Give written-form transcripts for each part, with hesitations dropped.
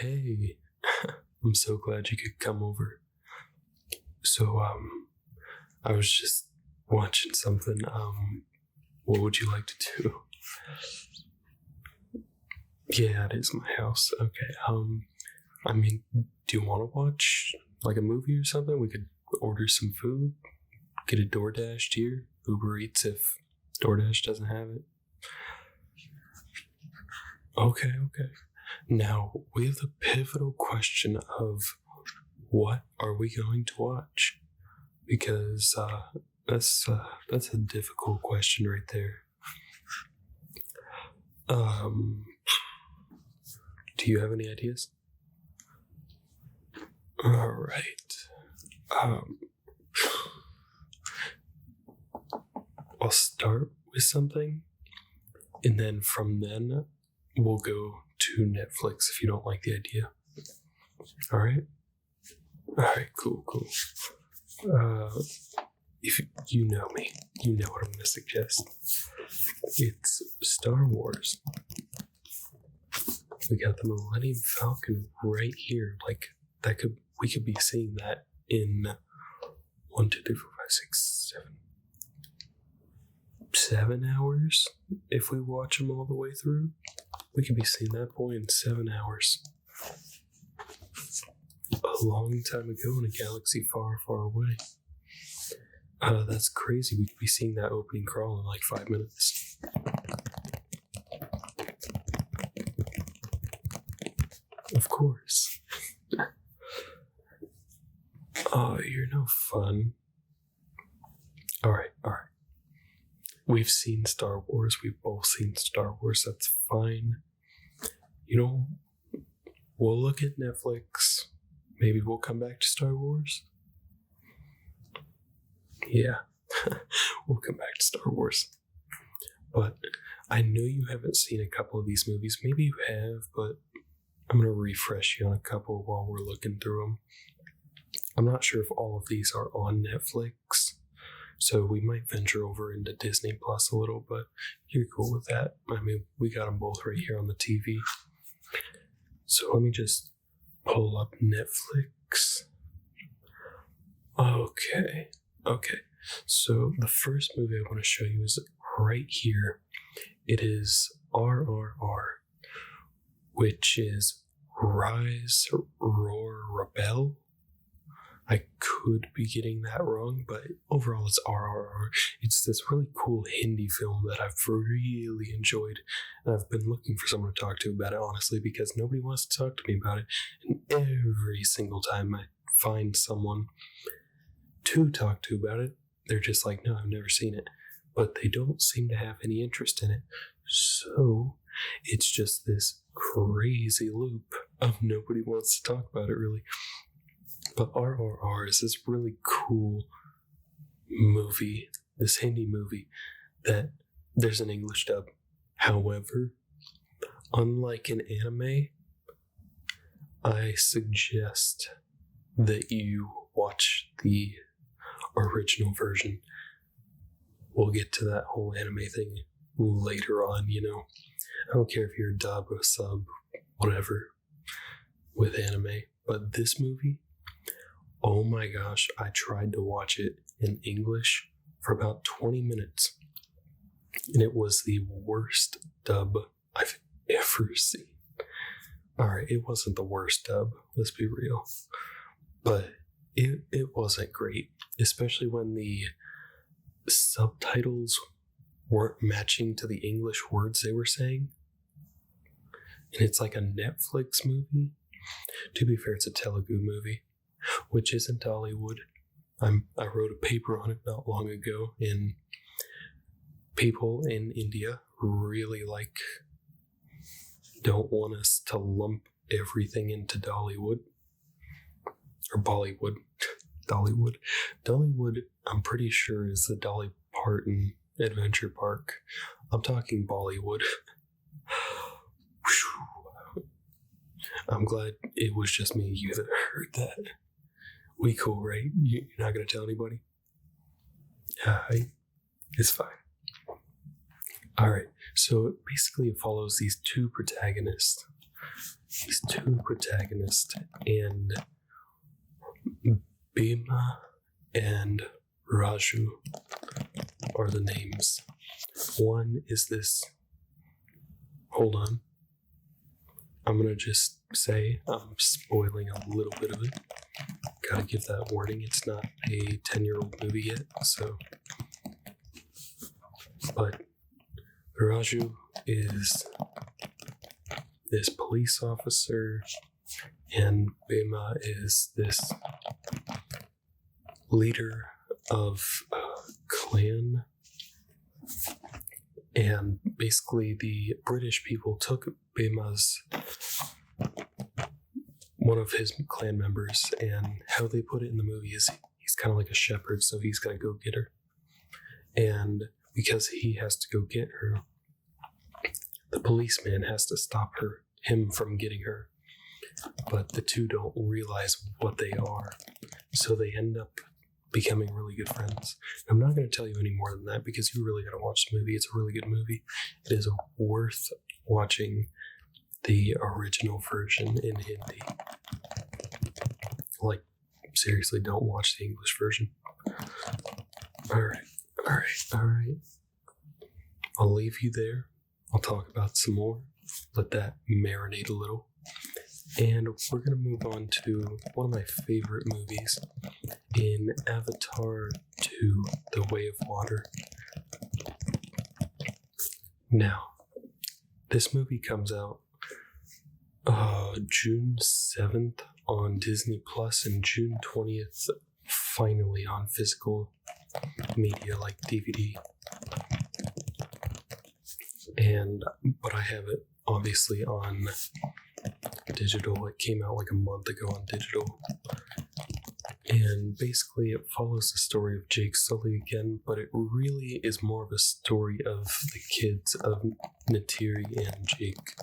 Hey, I'm so glad you could come over. So, I was just watching something. What would you like to do? Yeah, it is my house. Okay. Do you want to watch like a movie or something? We could order some food, get a DoorDash here, Uber Eats if DoorDash doesn't have it. Okay. Now we have the pivotal question of what are we going to watch? Because that's a difficult question right there. Do you have any ideas? All right. I'll start with something, and then from then we'll go to Netflix if you don't like the idea. All right. Cool. If you know me, you know what I'm going to suggest. It's Star Wars. We got the Millennium Falcon right here. We could be seeing that in 1, 2, 3, 4, 5, 6, 7 hours. If we watch them all the way through, we could be seeing that boy in 7 hours. A long time ago in a galaxy far, far away. That's crazy. We could be seeing that opening crawl in like 5 minutes. Of course. Oh, you're no fun. Alright. We've seen Star Wars. We've both seen Star Wars. That's fine. We'll look at Netflix. Maybe we'll come back to Star Wars. Yeah, we'll come back to Star Wars. But I know you haven't seen a couple of these movies. Maybe you have, but I'm going to refresh you on a couple while we're looking through them. I'm not sure if all of these are on Netflix, so we might venture over into Disney Plus a little, but you're cool with that. I mean, we got them both right here on the TV. So let me just pull up Netflix. Okay. So the first movie I want to show you is right here. It is RRR, which is Rise, Roar, Rebel. I could be getting that wrong, but overall it's RRR. It's this really cool Hindi film that I've really enjoyed, and I've been looking for someone to talk to about it, honestly, because nobody wants to talk to me about it. And every single time I find someone to talk to about it, they're just like, no, I've never seen it. But they don't seem to have any interest in it. So it's just this crazy loop of nobody wants to talk about it, really. But RRR is this really cool movie, this Hindi movie, that there's an English dub. However, unlike an anime, I suggest that you watch the original version. We'll get to that whole anime thing later on, I don't care if you're a dub or a sub, whatever, with anime. But this movie, oh my gosh, I tried to watch it in English for about 20 minutes. And it was the worst dub I've ever seen. Alright, it wasn't the worst dub, let's be real. But it wasn't great, especially when the subtitles weren't matching to the English words they were saying. And it's like a Netflix movie. To be fair, it's a Telugu movie, which isn't Dollywood. I wrote a paper on it not long ago, and people in India really don't want us to lump everything into Dollywood. Or Bollywood. Dollywood, I'm pretty sure, is the Dolly Parton Adventure Park. I'm talking Bollywood. I'm glad it was just me and you that heard that. We cool, right? You're not going to tell anybody? It's fine. Alright, so basically it follows these two protagonists these two protagonists, and Bhima and Raju are the names. One is this. Hold on. I'm gonna just say I'm spoiling a little bit of it. Gotta give that warning. It's not a 10-year-old movie yet, so. But Raju is this police officer, and Bhima is this leader of a clan. And basically, the British people took Bhima's, one of his clan members, and how they put it in the movie is he's kind of like a shepherd, so he's got to go get her. And because he has to go get her, the policeman has to stop him from getting her. But the two don't realize what they are, so they end up becoming really good friends. I'm not going to tell you any more than that because you really got to watch the movie. It's a really good movie. It is worth watching the original version in Hindi. Like, seriously, don't watch the English version. Alright. I'll leave you there. I'll talk about some more. Let that marinate a little. And we're going to move on to one of my favorite movies in Avatar 2, The Way of Water. Now, this movie comes out June 7th on Disney Plus and June 20th finally on physical media like DVD. But I have it obviously on digital. It came out like a month ago on digital. And basically it follows the story of Jake Sully again, but it really is more of a story of the kids of Natiri and Jake.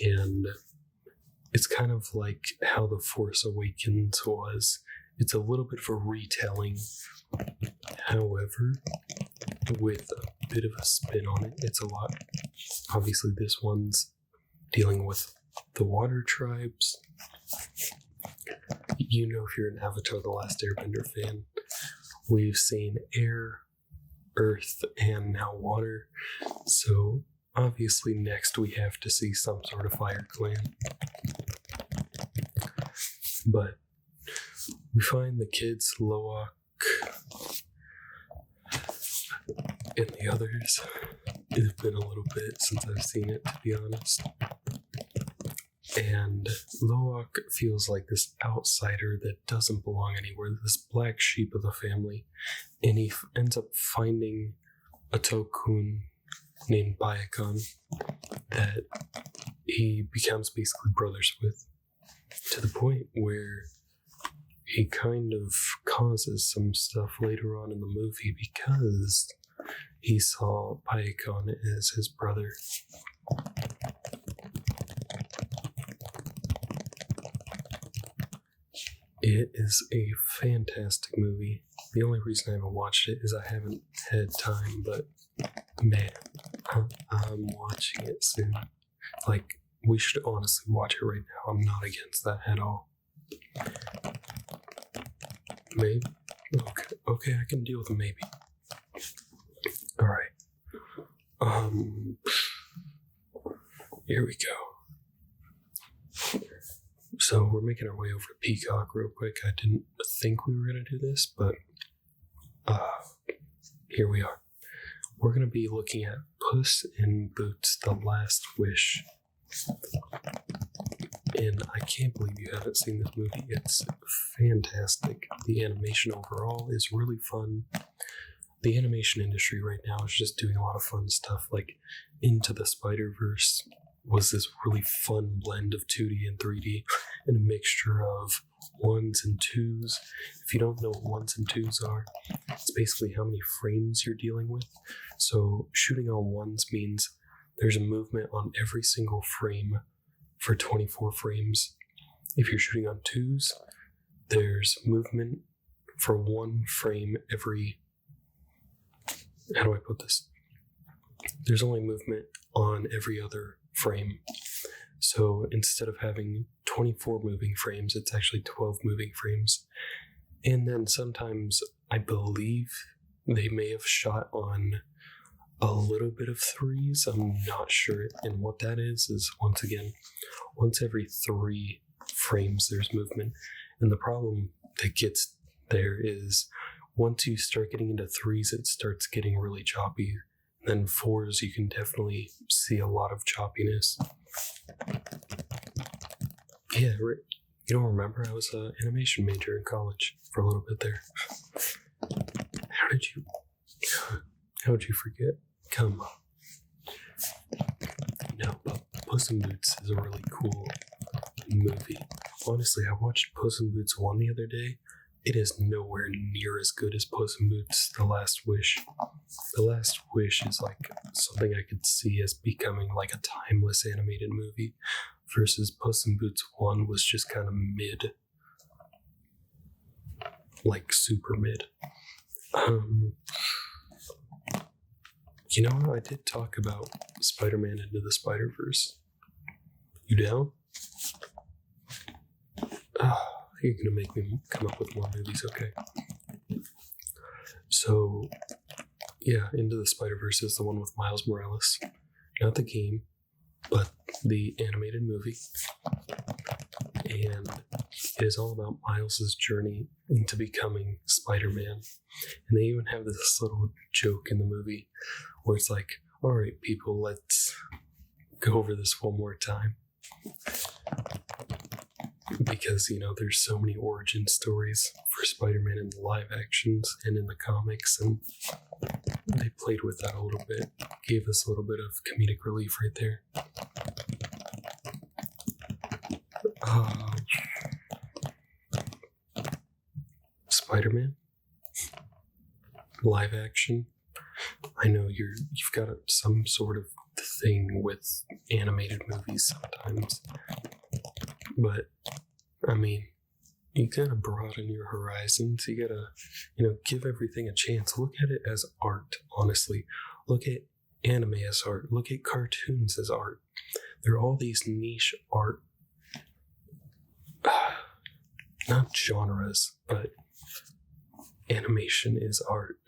And it's kind of like how The Force Awakens was. It's a little bit of a retelling. However, with a bit of a spin on it, it's a lot. Obviously, this one's dealing with the water tribes. You know, if you're an Avatar The Last Airbender fan, we've seen air, earth, and now water. So, obviously, next we have to see some sort of fire clan. But we find the kids, Loak, and the others. It's been a little bit since I've seen it, to be honest. And Loak feels like this outsider that doesn't belong anywhere, this black sheep of the family. And he ends up finding a Tokun named Bayakon that he becomes basically brothers with, to the point where he kind of causes some stuff later on in the movie because he saw Bayakon as his brother. It is a fantastic movie. The only reason I haven't watched it is I haven't had time, but man, I'm watching it soon. Like, we should honestly watch it right now. I'm not against that at all. Maybe? Okay, I can deal with a maybe. Alright. Here we go. So we're making our way over to Peacock real quick. I didn't think we were going to do this, but here we are. We're going to be looking at Puss in Boots: The Last Wish. And I can't believe you haven't seen this movie. It's fantastic. The animation overall is really fun. The animation industry right now is just doing a lot of fun stuff. Like Into the Spider-Verse was this really fun blend of 2D and 3D and a mixture of ones and twos. If you don't know what ones and twos are, it's basically how many frames you're dealing with. So shooting on ones means there's a movement on every single frame for 24 frames. If you're shooting on twos, there's movement for one frame every... How do I put this? There's only movement on every other frame. So instead of having 24 moving frames, it's actually 12 moving frames. And then sometimes I believe they may have shot on a little bit of threes. I'm not sure. And what that is once every 3 frames there's movement. And the problem that gets there is once you start getting into threes, it starts getting really choppy. And then fours, you can definitely see a lot of choppiness. Yeah, right. You don't remember? I was an animation major in college for a little bit there. How did you forget? Come on. No, but Puss in Boots is a really cool movie. Honestly, I watched Puss in Boots 1 the other day. It is nowhere near as good as Puss in Boots The Last Wish. The Last Wish is like something I could see as becoming like a timeless animated movie, versus Puss in Boots 1 was just kind of mid. Like super mid. You know, I did talk about Spider-Man Into the Spider-Verse. You down? You're gonna make me come up with more movies, okay? So, yeah, Into the Spider-Verse is the one with Miles Morales. Not the game, but the animated movie. And it is all about Miles' journey into becoming Spider-Man. And they even have this little joke in the movie where it's like, all right, people, let's go over this one more time. Because, you know, there's so many origin stories for Spider-Man in the live actions and in the comics, and they played with that a little bit, gave us a little bit of comedic relief right there. Spider-Man live action. I know you've got some sort of thing with animated movies sometimes, but I mean, you gotta broaden your horizons. You gotta, give everything a chance. Look at it as art, honestly. Look at anime as art. Look at cartoons as art. There are all these niche art, not genres, but animation is art.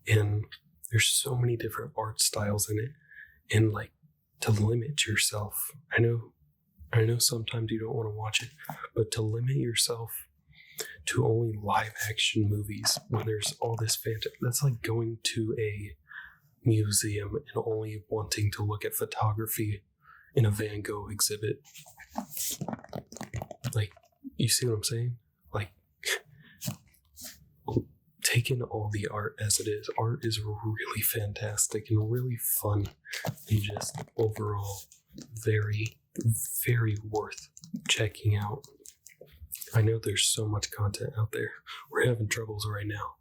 And there's so many different art styles in it. And like, to limit yourself, I know sometimes you don't want to watch it, but to limit yourself to only live action movies when there's all this that's like going to a museum and only wanting to look at photography in a Van Gogh exhibit. Like, you see what I'm saying? Like, taking all the art as it is. Art is really fantastic and really fun and just overall very, very worth checking out. I know there's so much content out there. We're having troubles right now,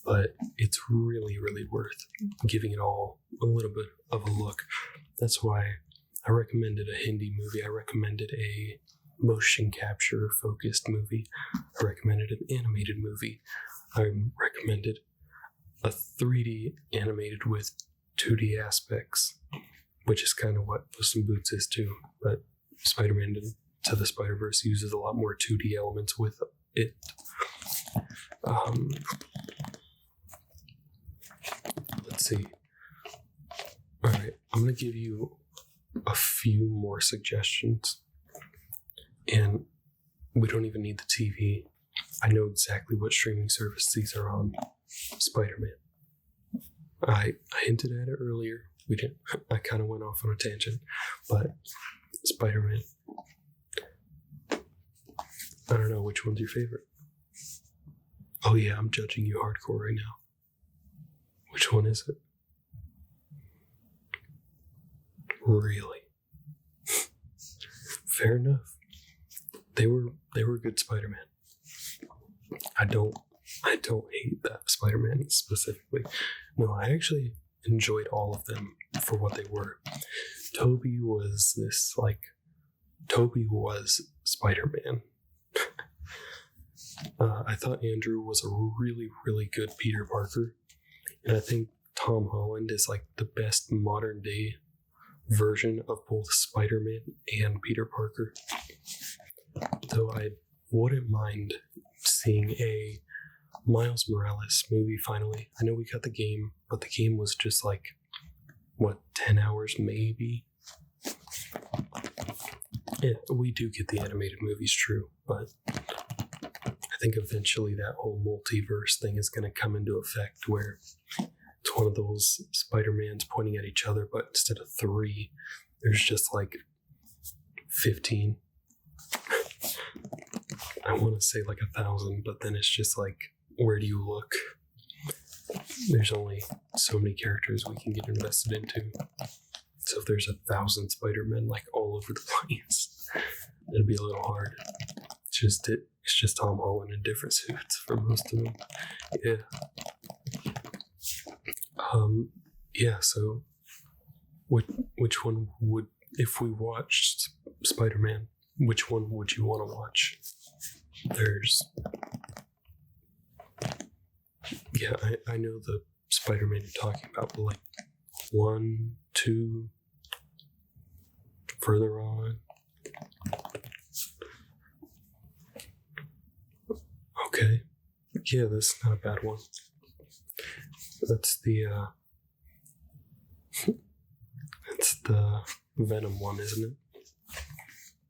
but it's really, really worth giving it all a little bit of a look. That's why I recommended a Hindi movie. I recommended a motion capture focused movie. I recommended an animated movie. I recommended a 3D animated with 2D aspects, which is kind of what Puss in Boots is too. But Spider-Man Into the Spider-Verse uses a lot more 2D elements with it. Let's see. All right, I'm going to give you a few more suggestions. And we don't even need the TV. I know exactly what streaming service these are on. Spider-Man. I hinted at it earlier. We didn't. I kind of went off on a tangent, but Spider-Man. I don't know, which one's your favorite? Oh yeah, I'm judging you hardcore right now. Which one is it? Really? Fair enough. They were good Spider-Man. I don't hate that Spider-Man specifically. No, I actually enjoyed all of them for what they were. Toby was Spider-Man. I thought Andrew was a really, really good Peter Parker. And I think Tom Holland is like the best modern day version of both Spider-Man and Peter Parker. Though I wouldn't mind seeing a Miles Morales movie finally. I know we got the game, but the game was just like, 10 hours maybe? We do get the animated movies, true, but I think eventually that whole multiverse thing is going to come into effect where it's one of those Spider-Mans pointing at each other, but instead of 3, there's just like 15. I want to say like 1,000, but then it's just like, where do you look? There's only so many characters we can get invested into. So if there's 1,000 Spider-Men like all over the place, it'd be a little hard. It's just Tom Holland in different suits for most of them. Yeah. Yeah, so which one would, if we watched Spider-Man, which one would you want to watch? I know the Spider-Man you're talking about, but like 1, 2, further on. Okay. Yeah, that's not a bad one. That's the it's the Venom one, isn't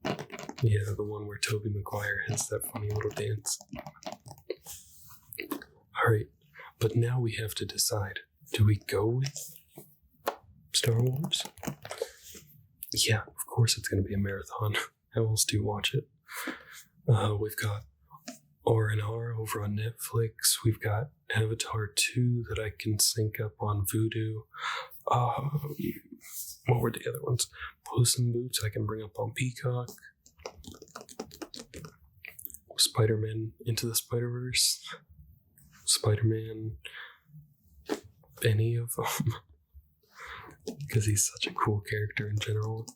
it? Yeah, the one where Tobey Maguire has that funny little dance. Alright, but now we have to decide. Do we go with Star Wars? Yeah, of course it's going to be a marathon. How else do you watch it? We've got R&R over on Netflix. We've got Avatar 2 that I can sync up on Vudu. What were the other ones? Puss in Boots I can bring up on Peacock. Spider-Man Into the Spider-Verse. Spider-Man, any of them. Because he's such a cool character in general.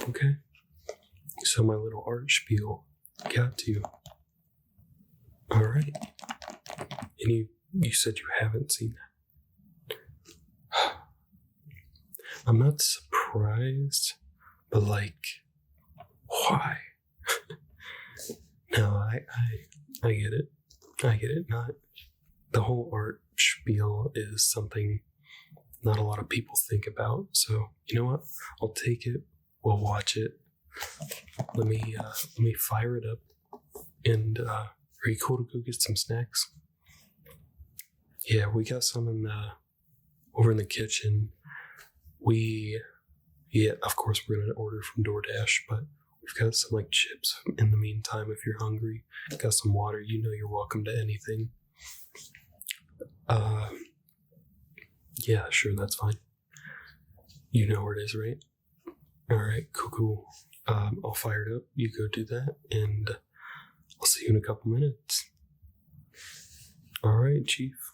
Okay. So my little art spiel got to you. Alright. And you said you haven't seen that. I'm not surprised, but like, why? No, I get it. I get it. Not the whole art spiel is something not a lot of people think about. So you know what? I'll take it. We'll watch it. Let me fire it up. And are you cool to go get some snacks? Yeah, we got some over in the kitchen. Of course we're gonna order from DoorDash, but we've got some like chips in the meantime if you're hungry. Got some water. You know you're welcome to anything. Yeah, sure, that's fine. You know where it is, right? Alright, cool. I'll fire it up. You go do that, and I'll see you in a couple minutes. Alright, Chief.